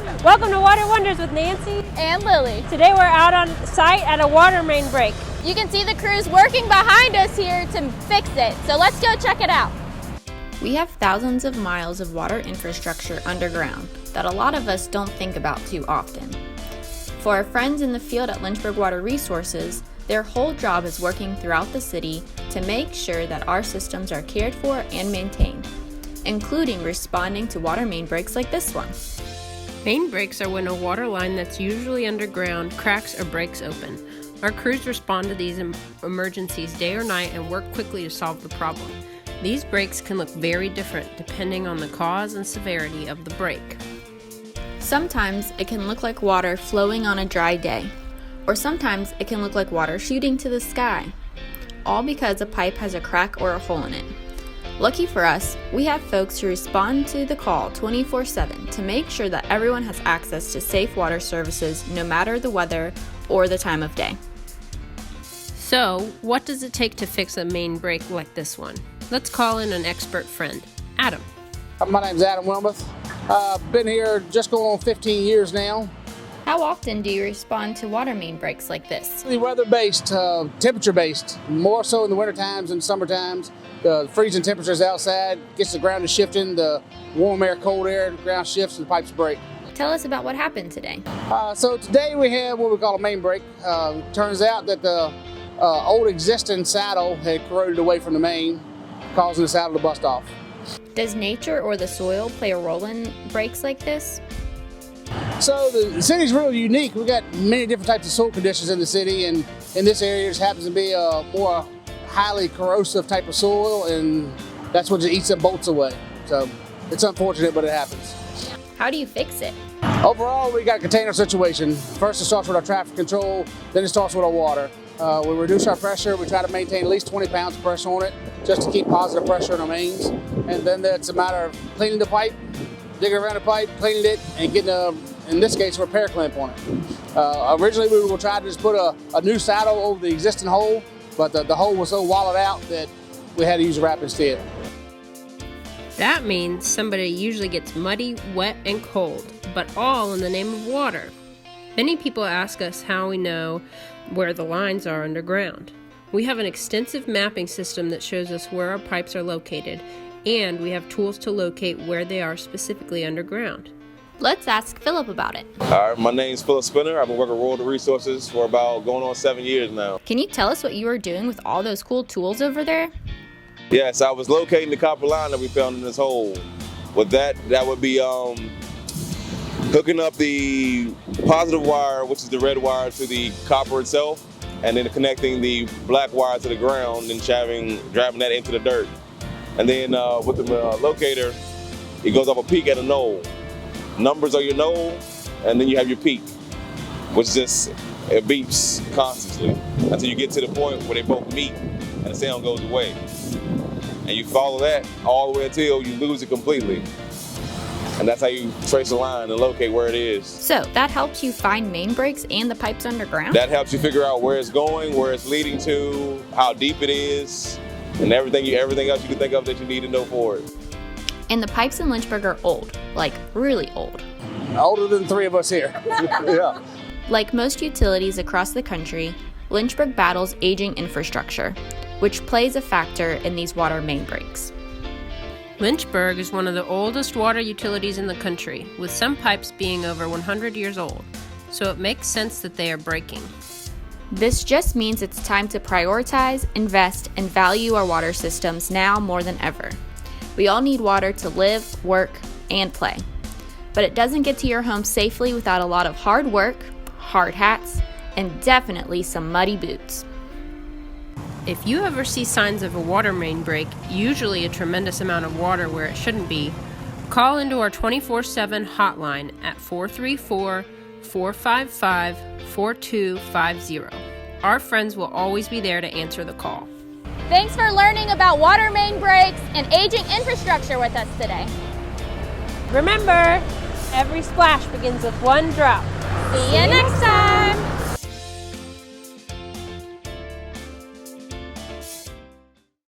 Welcome to Water Wonders with Nancy and Lily. Today we're out on site at a water main break. You can see the crews working behind us here to fix it, so let's go check it out. We have thousands of miles of water infrastructure underground that a lot of us don't think about too often. For our friends in the field at Lynchburg Water Resources, their whole job is working throughout the city to make sure that our systems are cared for and maintained, including responding to water main breaks like this one. Main breaks are when a water line that's usually underground cracks or breaks open. Our crews respond to these emergencies day or night and work quickly to solve the problem. These breaks can look very different depending on the cause and severity of the break. Sometimes it can look like water flowing on a dry day, or sometimes it can look like water shooting to the sky, all because a pipe has a crack or a hole in it. Lucky for us, we have folks who respond to the call 24/7 to make sure that everyone has access to safe water services no matter the weather or the time of day. So, what does it take to fix a main break like this one? Let's call in an expert friend, Adam. My name's Adam Wilmoth. Been here just going on 15 years now. How often do you respond to water main breaks like this? Weather-based, temperature-based, more so in the winter times and summer times. The freezing temperatures outside gets the ground to shifting, the warm air, cold air, the ground shifts and the pipes break. Tell us about what happened today. So today we have what we call a main break. Turns out that the old existing saddle had corroded away from the main, causing the saddle to bust off. Does nature or the soil play a role in breaks like this? So the city's really unique. We've got many different types of soil conditions in the city, and in this area it happens to be a more highly corrosive type of soil, and that's what just eats the bolts away. So it's unfortunate, but it happens. How do you fix it? Overall, we got a container situation. First it starts with our traffic control, then it starts with our water. We reduce our pressure. We try to maintain at least 20 pounds of pressure on it just to keep positive pressure in our mains. And then it's a matter of cleaning the pipe, digging around the pipe, cleaning it, and getting, in this case, a repair clamp on it. Originally, we were going to try to just put a new saddle over the existing hole, but the hole was so wallowed out that we had to use a wrap instead. That means somebody usually gets muddy, wet, and cold, but all in the name of water. Many people ask us how we know where the lines are underground. We have an extensive mapping system that shows us where our pipes are located, and we have tools to locate where they are specifically underground. Let's ask Philip about it. All right, my name's Philip Spinner. I've been working with Water Resources for about going on 7 years now. Can you tell us what you are doing with all those cool tools over there? Yes, I was locating the copper line that we found in this hole. With that would be hooking up the positive wire, which is the red wire, to the copper itself, and then connecting the black wire to the ground and driving that into the dirt. And then with the locator, it goes off a peak at a knoll. Numbers are your knoll, and then you have your peak, which just it beeps constantly until you get to the point where they both meet and the sound goes away. And you follow that all the way until you lose it completely. And that's how you trace a line and locate where it is. So that helps you find main breaks and the pipes underground? That helps you figure out where it's going, where it's leading to, how deep it is, and everything else you can think of that you need to know for it. And the pipes in Lynchburg are old, like really old. Older than 3 of us here. Yeah. Like most utilities across the country, Lynchburg battles aging infrastructure, which plays a factor in these water main breaks. Lynchburg is one of the oldest water utilities in the country, with some pipes being over 100 years old, so it makes sense that they are breaking. This just means it's time to prioritize, invest, and value our water systems now more than ever. We all need water to live, work, and play. But it doesn't get to your home safely without a lot of hard work, hard hats, and definitely some muddy boots. If you ever see signs of a water main break, usually a tremendous amount of water where it shouldn't be, call into our 24/7 hotline at 434-455-4250. Our friends will always be there to answer the call. Thanks for learning about water main breaks and aging infrastructure with us today. Remember, every splash begins with one drop. See you next time.